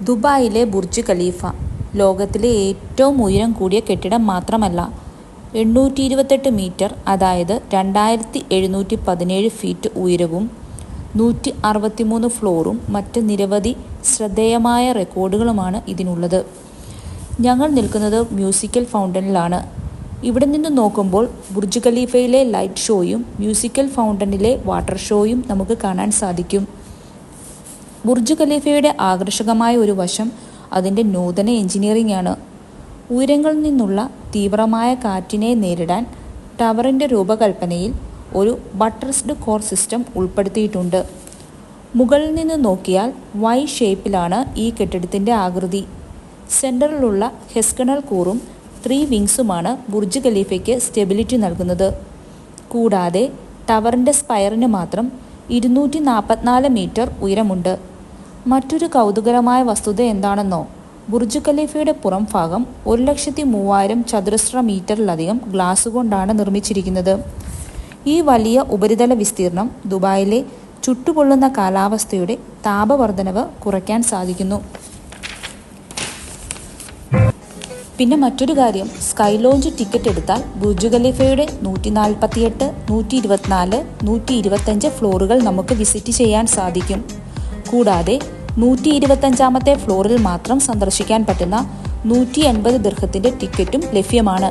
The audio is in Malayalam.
ദുബായിലെ ബുർജ് ഖലീഫ ലോകത്തിലെ ഏറ്റവും ഉയരം കൂടിയ കെട്ടിടം മാത്രമല്ല, 828 മീറ്റർ അതായത് 2717 ഫീറ്റ് ഉയരവും 163 ഫ്ലോറും മറ്റ് നിരവധി ശ്രദ്ധേയമായ റെക്കോർഡുകളുമാണ് ഇതിനുള്ളത്. ഞങ്ങൾ നിൽക്കുന്നത് മ്യൂസിക്കൽ ഫൗണ്ടനിലാണ്. ഇവിടെ നിന്ന് നോക്കുമ്പോൾ ബുർജ് ഖലീഫയിലെ ലൈറ്റ് ഷോയും മ്യൂസിക്കൽ ഫൗണ്ടനിലെ വാട്ടർ ഷോയും നമുക്ക് കാണാൻ സാധിക്കും. ബുർജ് ഖലീഫയുടെ ആകർഷകമായ ഒരു വശം അതിൻ്റെ നൂതന എഞ്ചിനീയറിംഗ് ആണ്. ഉയരങ്ങളിൽ നിന്നുള്ള തീവ്രമായ കാറ്റിനെ നേരിടാൻ ടവറിൻ്റെ രൂപകൽപ്പനയിൽ ഒരു ബട്ടർസ്ഡ് കോർ സിസ്റ്റം ഉൾപ്പെടുത്തിയിട്ടുണ്ട്. മുകളിൽ നിന്ന് നോക്കിയാൽ വൈ ഷേപ്പിലാണ് ഈ കെട്ടിടത്തിൻ്റെ ആകൃതി. സെൻറ്ററിലുള്ള ഹെക്സഗണൽ കൂറും 3 വിങ്സുമാണ് ബുർജ് ഖലീഫയ്ക്ക് സ്റ്റെബിലിറ്റി നൽകുന്നത്. കൂടാതെ ടവറിൻ്റെ സ്പയറിന് മാത്രം 244 മീറ്റർ ഉയരമുണ്ട്. മറ്റൊരു കൗതുകരമായ വസ്തുത എന്താണെന്നോ, ബുർജ് ഖലീഫയുടെ പുറം ഭാഗം 1,03,000 ചതുരശ്ര മീറ്ററിലധികം ഗ്ലാസ് കൊണ്ടാണ് നിർമ്മിച്ചിരിക്കുന്നത്. ഈ വലിയ ഉപരിതല വിസ്തീർണം ദുബായിലെ ചുട്ടുപൊള്ളുന്ന കാലാവസ്ഥയുടെ താപവർദ്ധനവ് കുറയ്ക്കാൻ സാധിക്കുന്നു. പിന്നെ മറ്റൊരു കാര്യം, സ്കൈ ലോഞ്ച് ടിക്കറ്റ് എടുത്താൽ ബുർജ് ഖലീഫയുടെ 148, 124, 125 ഫ്ലോറുകൾ നമുക്ക് വിസിറ്റ് ചെയ്യാൻ സാധിക്കും. കൂടാതെ 125ാമത്തെ ഫ്ലോറിൽ മാത്രം സന്ദർശിക്കാൻ പറ്റുന്ന 180 ദിർഹത്തിൻ്റെ ടിക്കറ്റും ലഭ്യമാണ്.